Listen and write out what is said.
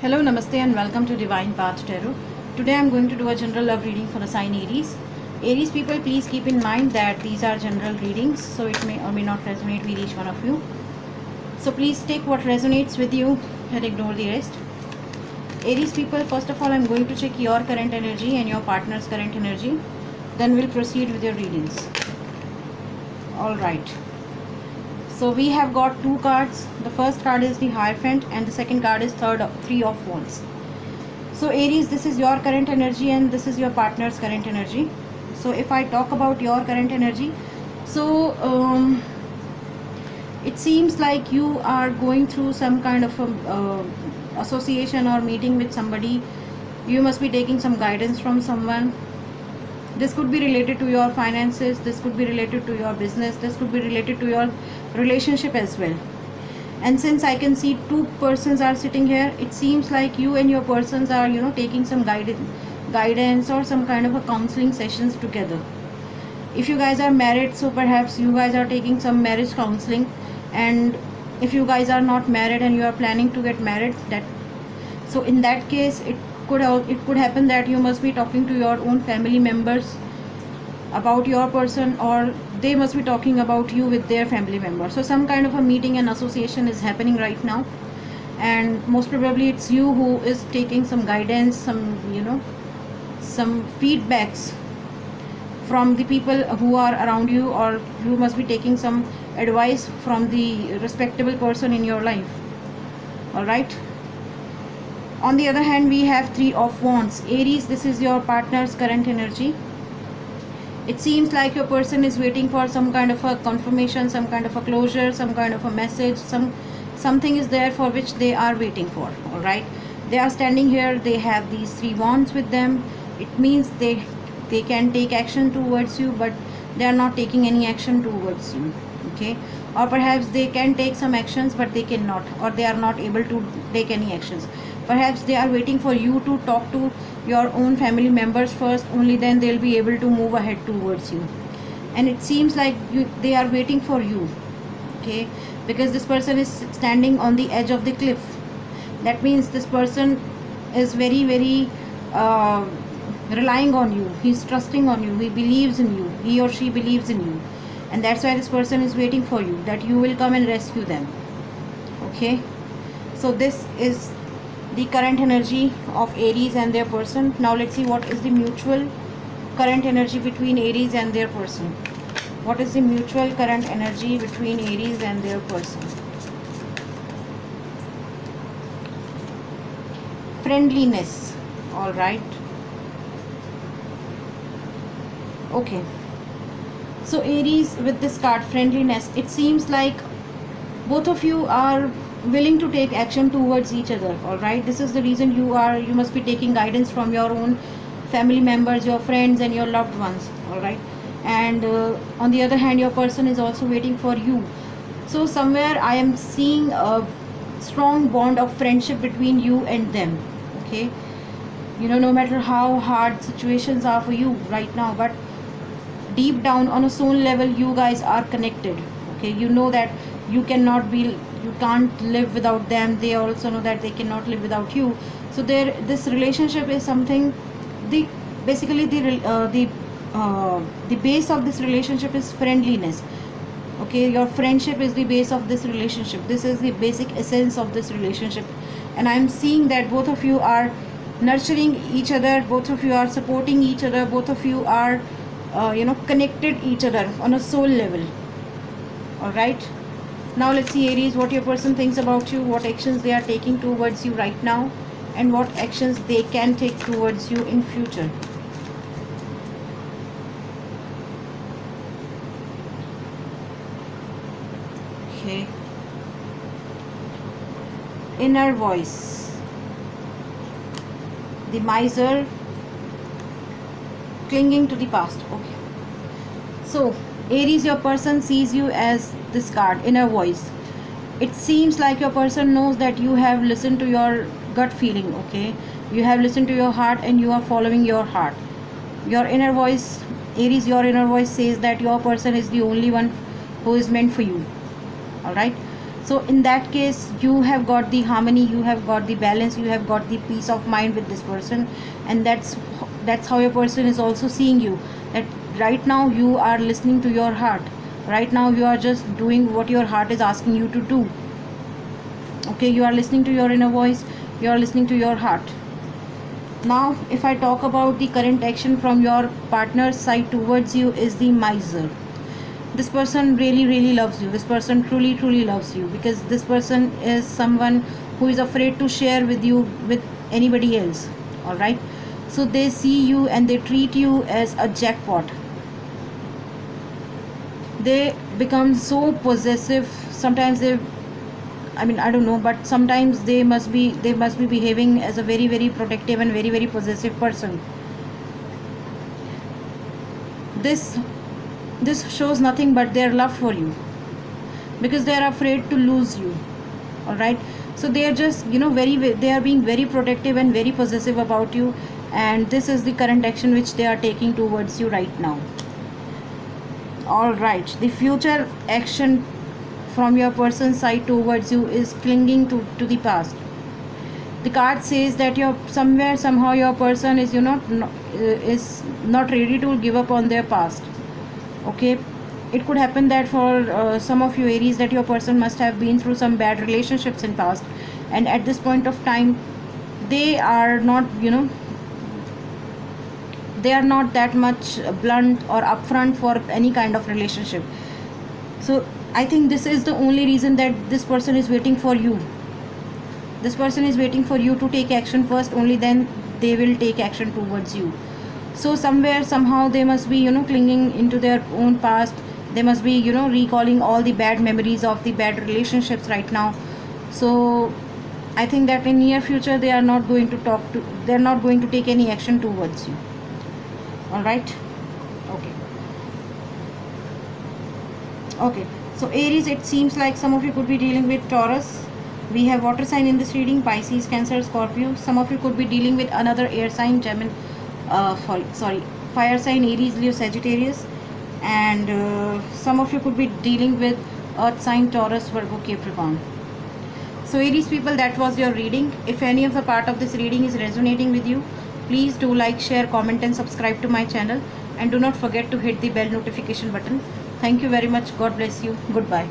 Hello, Namaste and welcome to Divine Path Tarot. Today I am going to do a general love reading for the sign Aries. Aries people, please keep in mind that these are general readings, so it may or may not resonate with each one of you. So please take what resonates with you and ignore the rest. Aries people, first of all I am going to check your current energy and your partner's current energy. Then we'll proceed with your readings. Alright. So we have got two cards. The first card is the Hierophant and the second card is Three of Wands. So Aries, this is your current energy and this is your partner's current energy. So if I talk about your current energy, so it seems like you are going through some kind of a, association or meeting with somebody. You must be taking some guidance from someone. This could be related to your finances, this could be related to your business, this could be related to your relationship as well. And since I can see two persons are sitting here, it seems like you and your persons are, taking some guidance or some kind of a counseling sessions together. If you guys are married, so perhaps you guys are taking some marriage counseling. And if you guys are not married and you are planning to get married, so in that case it could happen that you must be talking to your own family members about your person, or they must be talking about you with their family members. So some kind of a meeting and association is happening right now, and most probably it's you who is taking some guidance, some feedbacks from the people who are around you, or you must be taking some advice from the respectable person in your life. All right. On the other hand, we have Three of Wands. Aries, this is your partner's current energy. It seems like your person is waiting for some kind of a confirmation, some kind of a closure, some kind of a message, something is there for which they are waiting for. All right, they are standing here, they have these three wands with them. It means they can take action towards you, but they are not taking any action towards you. Okay, or perhaps they can take some actions but they cannot, or they are not able to take any actions. Perhaps they are waiting for you to talk to your own family members first, only then they'll be able to move ahead towards you. And it seems like they are waiting for you. Okay, because this person is standing on the edge of the cliff. That means this person is very relying on you. He's trusting on you, he believes in you, he or she believes in you, and that's why this person is waiting for you, that you will come and rescue them. Okay, so this is the current energy of Aries and their person. Now let's see what is the mutual current energy between Aries and their person. What is the mutual current energy between Aries and their person? Friendliness. All right. Okay, so Aries, with this card friendliness, it seems like both of you are willing to take action towards each other. All right, this is the reason you must be taking guidance from your own family members, your friends and your loved ones. All right, and on the other hand, your person is also waiting for you. So somewhere I am seeing a strong bond of friendship between you and them. Okay, no matter how hard situations are for you right now, but deep down on a soul level you guys are connected. Okay, you know that you can't live without them. They also know that they cannot live without you. So this relationship is something, the base of this relationship is friendliness. Okay, your friendship is the base of this relationship. This is the basic essence of this relationship, and I'm seeing that both of you are nurturing each other, both of you are supporting each other, both of you are connected each other on a soul level. All right, now let's see Aries, what your person thinks about you, what actions they are taking towards you right now, and what actions they can take towards you in future. Okay, inner voice, the miser, clinging to the past. Okay, so Aries, your person sees you as this card, inner voice. It seems like your person knows that you have listened to your gut feeling. Okay, you have listened to your heart and you are following your heart. Your inner voice, Aries, your inner voice says that your person is the only one who is meant for you. All right, So in that case, you have got the harmony, you have got the balance, you have got the peace of mind with this person. And that's how your person is also seeing you, that right now you are listening to your heart. Right now you are just doing what your heart is asking you to do. Okay, you are listening to your inner voice, you are listening to your heart. Now if I talk about the current action from your partner's side towards you, is the miser. This person really loves you. This person truly loves you, because this person is someone who is afraid to share with you with anybody else. All right, so they see you and they treat you as a jackpot. They become so possessive. Sometimes I don't know, but sometimes they must be behaving as a very protective and very possessive person. This shows nothing but their love for you, because they are afraid to lose you. All right, so they are just they are being very protective and very possessive about you, and this is the current action which they are taking towards you right now. All right, the future action from your person's side towards you is clinging to the past. The card says that somehow your person is is not ready to give up on their past. Okay, it could happen that for some of you Aries, that your person must have been through some bad relationships in past, and at this point of time they are not they are not that much blunt or upfront for any kind of relationship. So I think this is the only reason that this person is waiting for you. This person is waiting for you to take action first, only then they will take action towards you. So somewhere somehow they must be clinging into their own past. They must be recalling all the bad memories of the bad relationships right now. So I think that in near future they are not going to take any action towards you. All right, okay, so Aries, it seems like some of you could be dealing with Taurus. We have water sign in this reading: Pisces, Cancer, Scorpio. Some of you could be dealing with another air sign, Gemini, fire sign, Aries, Leo, Sagittarius. And some of you could be dealing with earth sign, Taurus, Virgo, Capricorn. So Aries people, that was your reading. If any of the part of this reading is resonating with you, please do like, share, comment and subscribe to my channel, and do not forget to hit the bell notification button. Thank you very much. God bless you. Goodbye.